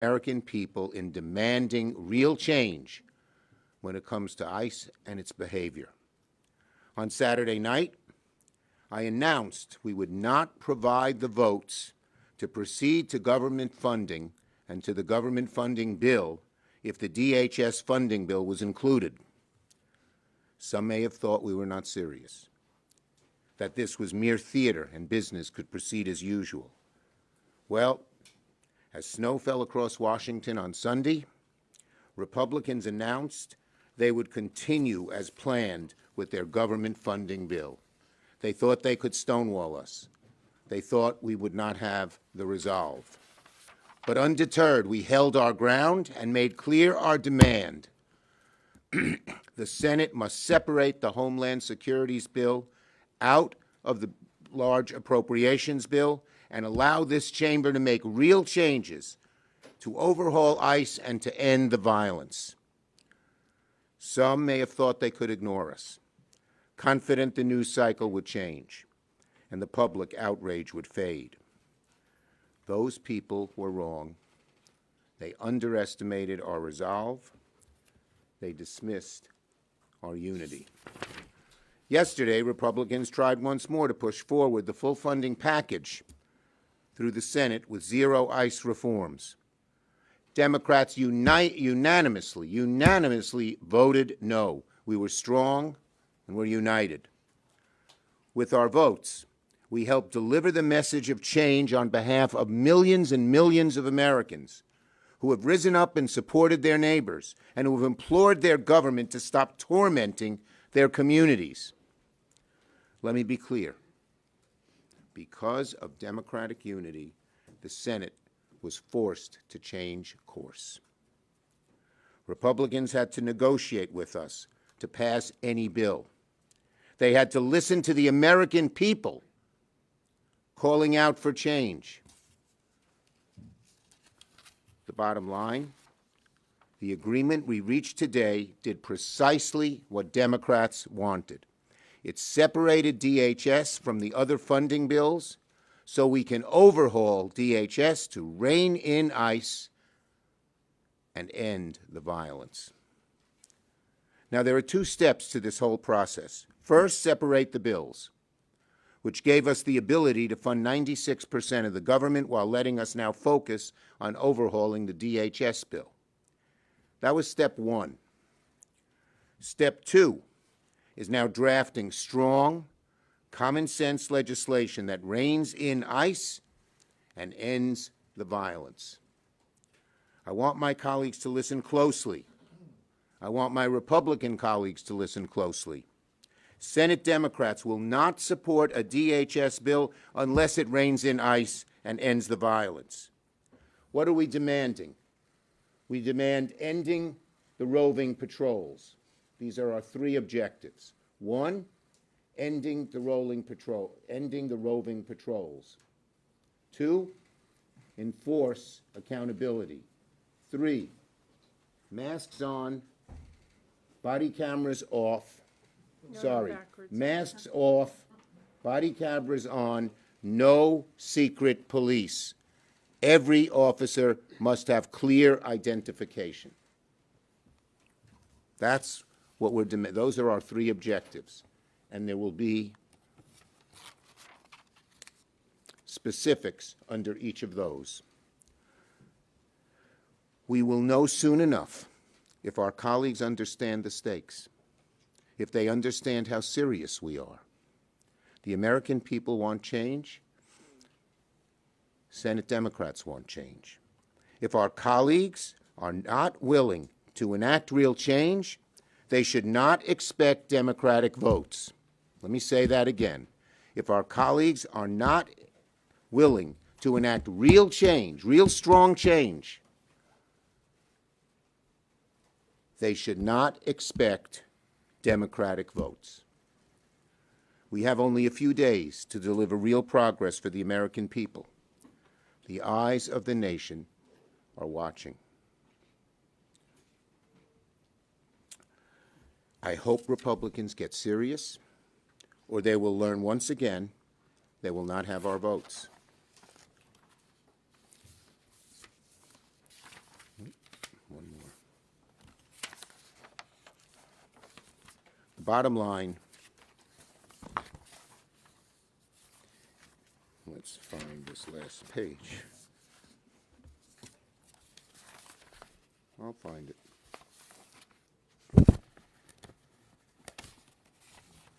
American people in demanding real change when it comes to ICE and its behavior. On Saturday night, I announced we would not provide the votes to proceed to government funding and to the government funding bill if the DHS funding bill was included. Some may have thought we were not serious, that this was mere theater and business could proceed as usual. Well, as snow fell across Washington on Sunday, Republicans announced they would continue as planned with their government funding bill. They thought they could stonewall us. They thought we would not have the resolve. But undeterred, we held our ground and made clear our demand. The Senate must separate the Homeland Security's bill out of the large appropriations bill and allow this chamber to make real changes to overhaul ICE and to end the violence. Some may have thought they could ignore us, confident the news cycle would change and the public outrage would fade. Those people were wrong. They underestimated our resolve. They dismissed our unity. Yesterday, Republicans tried once more to push forward the full funding package through the Senate with zero ICE reforms. Democrats unanimously voted no. We were strong and we're united. With our votes, we helped deliver the message of change on behalf of millions and millions of Americans who have risen up and supported their neighbors and who have implored their government to stop tormenting their communities. Let me be clear. Because of Democratic unity, the Senate was forced to change course. Republicans had to negotiate with us to pass any bill. They had to listen to the American people calling out for change. The bottom line, the agreement we reached today did precisely what Democrats wanted. It separated DHS from the other funding bills so we can overhaul DHS to rein in ICE and end the violence. Now, there are two steps to this whole process. First, separate the bills, which gave us the ability to fund 96% of the government while letting us now focus on overhauling the DHS bill. That was step one. Step two is now drafting strong, common-sense legislation that reins in ICE and ends the violence. I want my colleagues to listen closely. I want my Republican colleagues to listen closely. Senate Democrats will not support a DHS bill unless it reins in ICE and ends the violence. What are we demanding? We demand ending the roving patrols. These are our three objectives. One, ending the roving patrols. Two, enforce accountability. Three, masks on, body cameras off. Masks off, body cameras on, no secret police. Every officer must have clear identification. That's what we're demanding. Those are our three objectives. And there will be specifics under each of those. We will know soon enough if our colleagues understand the stakes, if they understand how serious we are. The American people want change. Senate Democrats want change. If our colleagues are not willing to enact real change, they should not expect Democratic votes. Let me say that again. If our colleagues are not willing to enact real change, real strong change, they should not expect Democratic votes. We have only a few days to deliver real progress for the American people. The eyes of the nation are watching. I hope Republicans get serious, or they will learn once again they will not have our votes. bottom line, let's find this last page. I'll find it.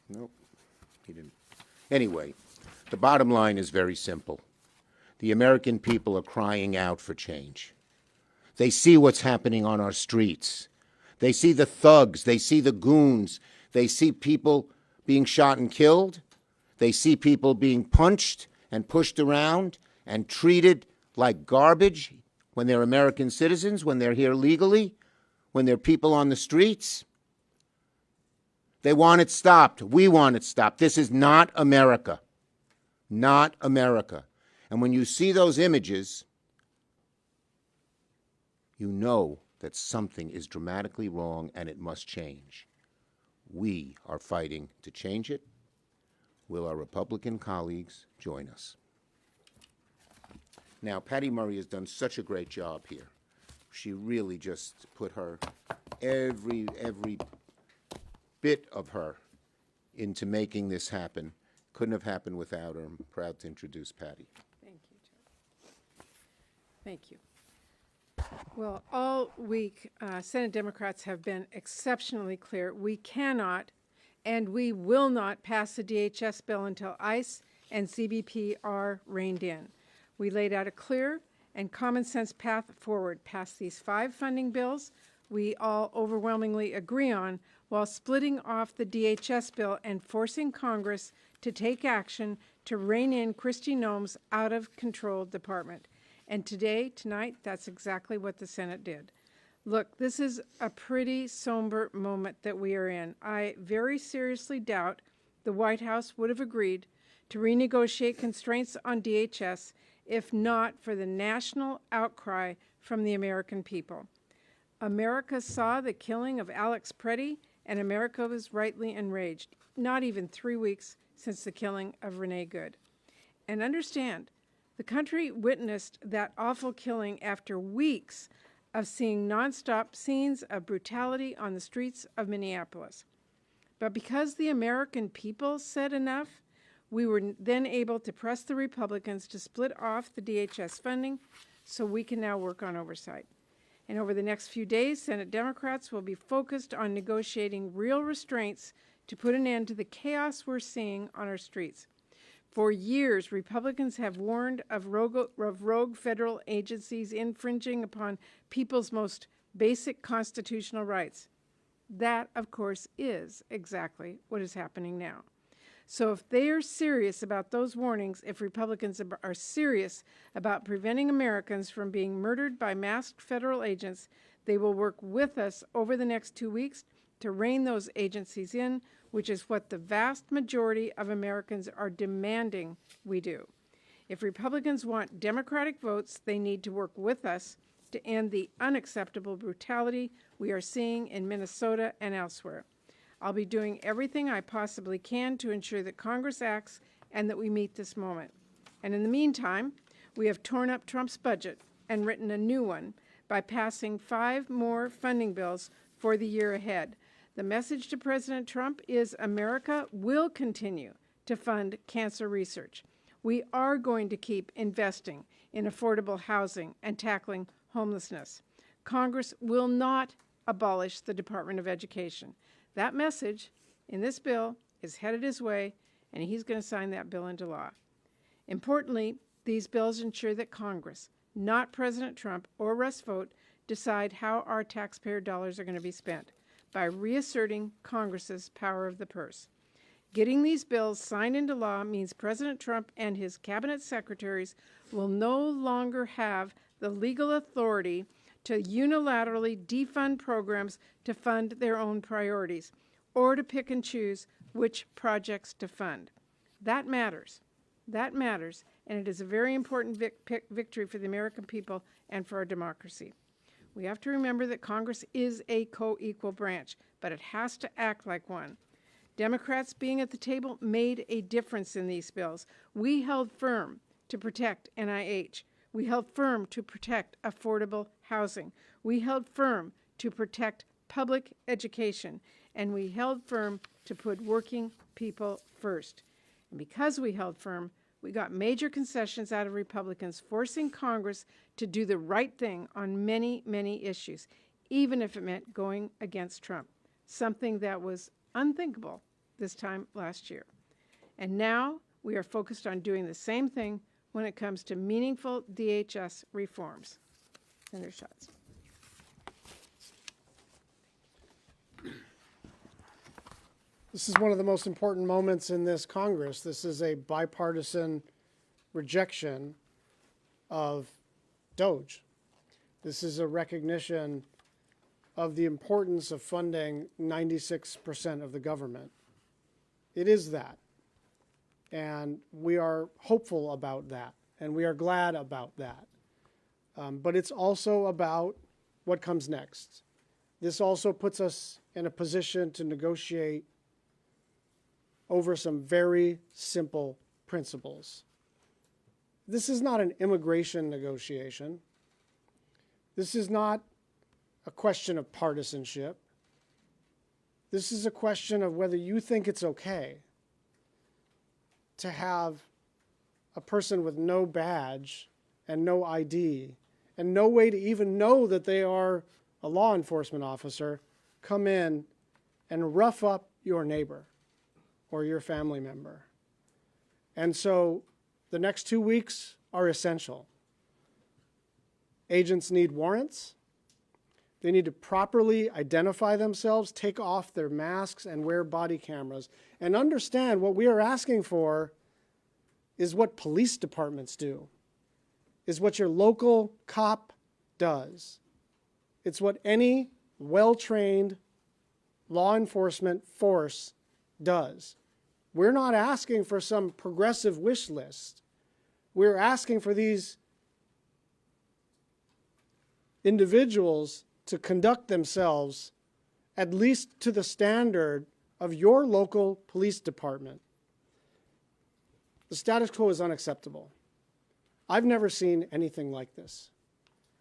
Nope, he didn't. Anyway, the bottom line is very simple. The American people are crying out for change. They see what's happening on our streets. They see the thugs. They see the goons. They see people being shot and killed. They see people being punched and pushed around and treated like garbage when they're American citizens, when they're here legally, when they're people on the streets. They want it stopped. We want it stopped. This is not America. Not America. And when you see those images, you know that something is dramatically wrong and it must change. We are fighting to change it. Will our Republican colleagues join us? Now, Patty Murray has done such a great job here. She really just put her every bit of her into making this happen. Couldn't have happened without her. I'm proud to introduce Patty. Thank you, Joe. Thank you. Well, all week, Senate Democrats have been exceptionally clear. We cannot and we will not pass the DHS bill until ICE and CBP are reined in. We laid out a clear and common sense path forward past these 5 funding bills we all overwhelmingly agree on, while splitting off the DHS bill and forcing Congress to take action to rein in Kristi Noem's out-of-control department. And tonight, that's exactly what the Senate did. Look, this is a pretty somber moment that we are in. I very seriously doubt the White House would have agreed to renegotiate constraints on DHS if not for the national outcry from the American people. America saw the killing of Alex Preddy, and America was rightly enraged, not even 3 weeks since the killing of Renee Good. And understand, the country witnessed that awful killing after weeks of seeing nonstop scenes of brutality on the streets of Minneapolis. But because the American people said enough, we were then able to press the Republicans to split off the DHS funding so we can now work on oversight. And over the next few days, Senate Democrats will be focused on negotiating real restraints to put an end to the chaos we're seeing on our streets. For years, Republicans have warned of rogue federal agencies infringing upon people's most basic constitutional rights. That, of course, is exactly what is happening now. So if they are serious about those warnings, if Republicans are serious about preventing Americans from being murdered by masked federal agents, they will work with us over the next 2 weeks to rein those agencies in, which is what the vast majority of Americans are demanding we do. If Republicans want Democratic votes, they need to work with us to end the unacceptable brutality we are seeing in Minnesota and elsewhere. I'll be doing everything I possibly can to ensure that Congress acts and that we meet this moment. And in the meantime, we have torn up Trump's budget and written a new one by passing 5 more funding bills for the year ahead. The message to President Trump is America will continue to fund cancer research. We are going to keep investing in affordable housing and tackling homelessness. Congress will not abolish the Department of Education. That message in this bill is headed his way, and he's going to sign that bill into law. Importantly, these bills ensure that Congress, not President Trump or Russ Vought, decide how our taxpayer dollars are going to be spent by reasserting Congress's power of the purse. Getting these bills signed into law means President Trump and his cabinet secretaries will no longer have the legal authority to unilaterally defund programs to fund their own priorities, or to pick and choose which projects to fund. That matters. That matters, and it is a very important victory for the American people and for our democracy. We have to remember that Congress is a co-equal branch, but it has to act like one. Democrats being at the table made a difference in these bills. We held firm to protect NIH. We held firm to protect affordable housing. We held firm to protect public education, and we held firm to put working people first. And because we held firm, we got major concessions out of Republicans, forcing Congress to do the right thing on many, many issues, even if it meant going against Trump, something that was unthinkable this time last year. And now we are focused on doing the same thing when it comes to meaningful DHS reforms. Senator Schatz. This is one of the most important moments in this Congress. This is a bipartisan rejection of DOGE. This is a recognition of the importance of funding 96% of the government. It is that. And we are hopeful about that, and we are glad about that. But it's also about what comes next. This also puts us in a position to negotiate over some very simple principles. This is not an immigration negotiation. This is not a question of partisanship. This is a question of whether you think it's okay to have a person with no badge and no ID and no way to even know that they are a law enforcement officer come in and rough up your neighbor or your family member. And so the next 2 weeks are essential. Agents need warrants. They need to properly identify themselves, take off their masks, and wear body cameras. And understand what we are asking for is what police departments do, is what your local cop does. It's what any well-trained law enforcement force does. We're not asking for some progressive wish list. We're asking for these individuals to conduct themselves at least to the standard of your local police department. The status quo is unacceptable. I've never seen anything like this,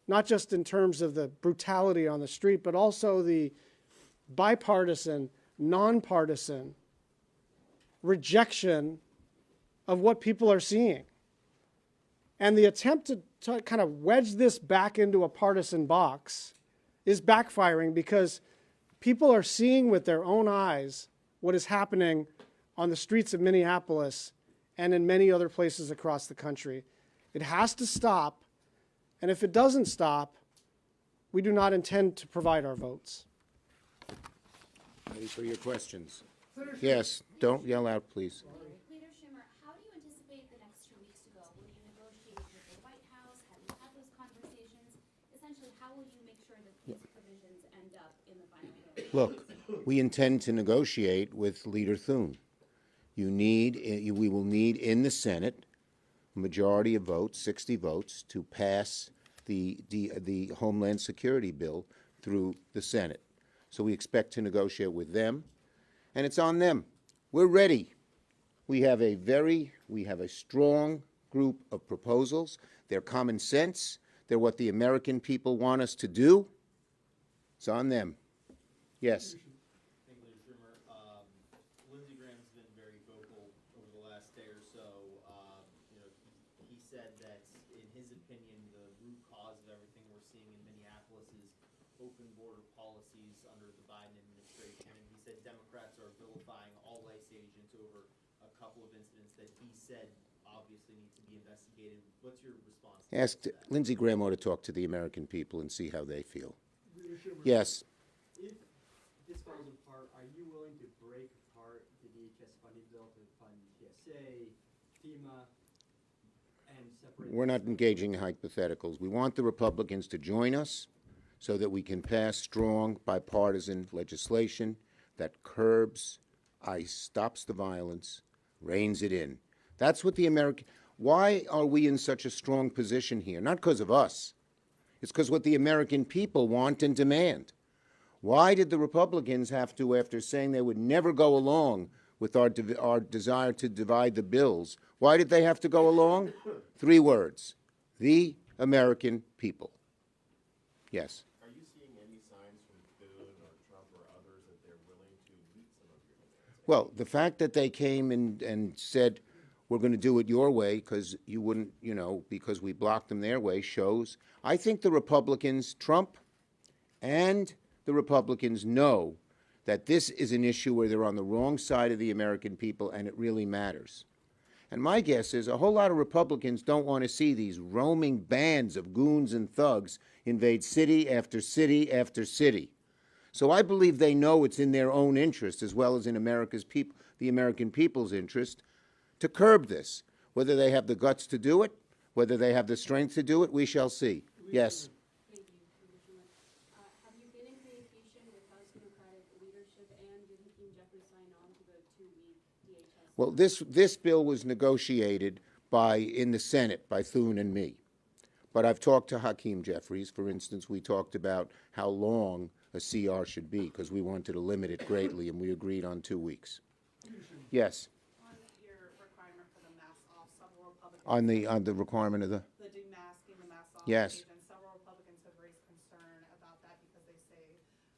not just in terms of the brutality on the street, but also the bipartisan, nonpartisan rejection of what people are seeing. And the attempt to kind of wedge this back into a partisan box is backfiring because people are seeing with their own eyes what is happening on the streets of Minneapolis and in many other places across the country. It has to stop, and if it doesn't stop, we do not intend to provide our votes. Ready for your questions? Yes, don't yell out, please. Leader Schumer, how do you anticipate the next 2 weeks to go? Will you negotiate with the White House? Have you had those conversations? Essentially, how will you make sure that these provisions end up in the final bill? Look, we intend to negotiate with Leader Thune. We will need in the Senate a majority of votes, 60 votes, to pass the Homeland Security bill through the Senate. So we expect to negotiate with them, and it's on them. We're ready. We have a strong group of proposals. They're common sense. They're what the American people want us to do. It's on them. Yes. Thank you, Leader Schumer. Lindsey Graham's been very vocal over the last day or so. He said that, in his opinion, the root cause of everything we're seeing in Minneapolis is open border policies under the Biden administration. And he said Democrats are vilifying all ICE agents over a couple of incidents that he said obviously need to be investigated. What's your response to that? Lindsey Graham ought to talk to the American people and see how they feel. Yes. If this falls apart, are you willing to break apart the DHS funding bill to fund TSA, FEMA, and separate? We're not engaging in hypotheticals. We want the Republicans to join us so that we can pass strong bipartisan legislation that curbs ICE, stops the violence, reins it in. That's what the American... Why are we in such a strong position here? Not because of us. It's because what the American people want and demand. Why did the Republicans have to, after saying they would never go along with our desire to divide the bills, why did they have to go along? 3 words: the American people. Yes. Are you seeing any signs from Thune or Well, the fact that they came and said, we're going to do it your way because you wouldn't, because we blocked them their way, shows. I think the Republicans, Trump and the Republicans, know that this is an issue where they're on the wrong side of the American people and it really matters. And my guess is a whole lot of Republicans don't want to see these roaming bands of goons and thugs invade city after city after city. So I believe they know it's in their own interest, as well as in the American people's interest, to curb this. Whether they have the guts to do it, whether they have the strength to do it, we shall see. Yes. Thank you, Commissioner. Have you been in communication with House Democratic leadership, and did Hakeem Jeffries sign on to the 2-week DHS? Well, this bill was negotiated in the Senate by Thune and me. But I've talked to Hakeem Jeffries. For instance, we talked about how long a CR should be because we wanted to limit it greatly, and we agreed on 2 weeks. Yes. On your requirement for the mask off, several Republicans. On the requirement of the. The demasking, the mask off. Yes. Agents, several Republicans have raised concern about that because they say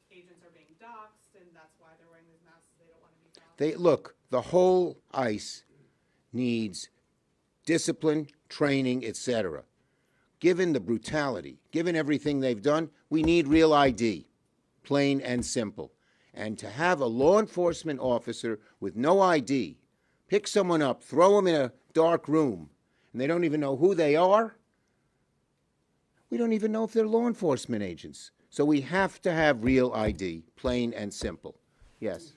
agents are being doxxed and that's why they're wearing these masks. They don't want to be doxxed. Look, the whole ICE needs discipline, training, etc. Given the brutality, given everything they've done, we need real ID, plain and simple. And to have a law enforcement officer with no ID pick someone up, throw them in a dark room, and they don't even know who they are, we don't even know if they're law enforcement agents. So we have to have real ID, plain and simple. Yes.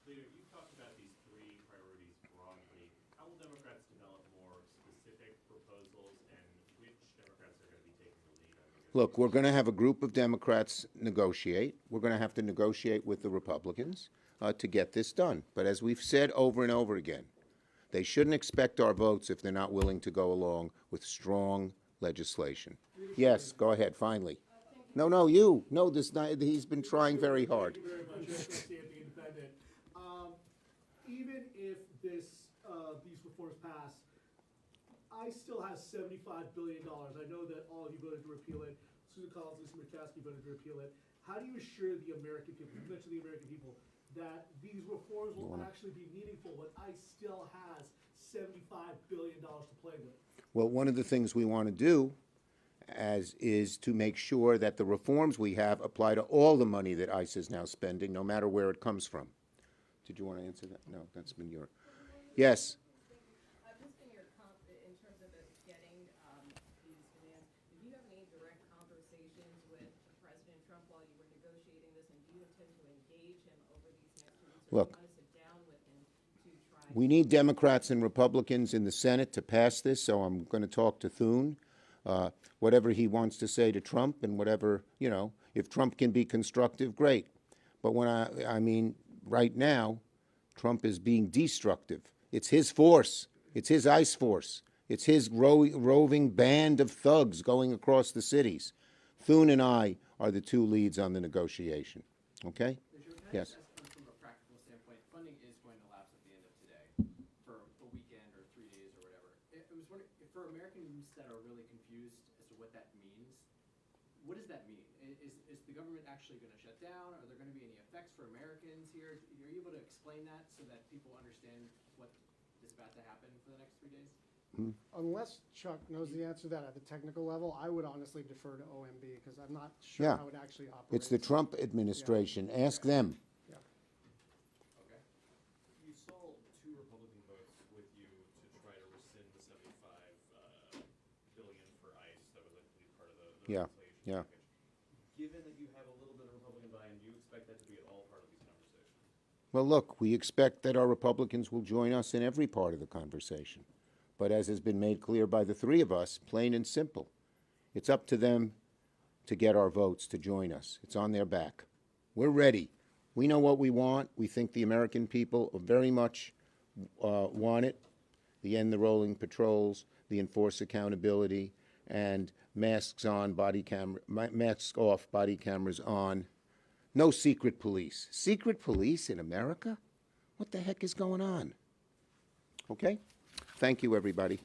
Leader, you talked about these 3 priorities broadly. How will Democrats develop more specific proposals, and which Democrats are going to be taking the lead on these? Look, we're going to have a group of Democrats negotiate. We're going to have to negotiate with the Republicans to get this done. But as we've said over and over again, they shouldn't expect our votes if they're not willing to go along with strong legislation. Yes, go ahead, finally. No, you. No, he's been trying very hard. Thank you very much. Jeff Garcia, The Independent. Even if these reforms pass, ICE still has $75 billion. I know that all of you voted to repeal it. Susan Collins, Lisa Murkowski voted to repeal it. How do you assure the American people, you mentioned the American people, that these reforms will actually be meaningful when ICE still has $75 billion to play with? Well, one of the things we want to do is to make sure that the reforms we have apply to all the money that ICE is now spending, no matter where it comes from. Did you want to answer that? No, that's been your. Yes. Just in your in terms of getting these demands, did you have any direct conversations with President Trump while you were negotiating this, and do you intend to engage him over these next 2 weeks? Look, or do you want to sit down with him to try? We need Democrats and Republicans in the Senate to pass this, so I'm going to talk to Thune. Whatever he wants to say to Trump, and whatever, if Trump can be constructive, great. But when I mean, right now, Trump is being destructive. It's his force. It's his ICE force. It's his roving band of thugs going across the cities. Thune and I are the 2 leads on the negotiation. Okay? Yes. From a practical standpoint, funding is going to lapse at the end of today for a weekend or 3 days or whatever. I was wondering, for Americans that are really confused as to what that means, what does that mean? Is the government actually going to shut down? Are there going to be any effects for Americans here? Are you able to explain that so that people understand what is about to happen for the next 3 days? Unless Chuck knows the answer to that at the technical level, I would honestly defer to OMB because I'm not sure how it actually operates. It's the Trump administration. Ask them. Yeah. Okay. You saw 2 Republican votes with you to try to rescind the $75 billion for ICE that was, I believe, part of the Yeah, reconciliation yeah. package. Given that you have a little bit of Republican buy-in, do you expect that to be at all part of these conversations? Well, look, we expect that our Republicans will join us in every part of the conversation. But as has been made clear by the 3 of us, plain and simple, it's up to them to get our votes to join us. It's on their back. We're ready. We know what we want. We think the American people very much want it. The end the rolling patrols, the enforce accountability, and masks on, masks off, body cameras on. No secret police. Secret police in America? What the heck is going on? Okay? Thank you, everybody.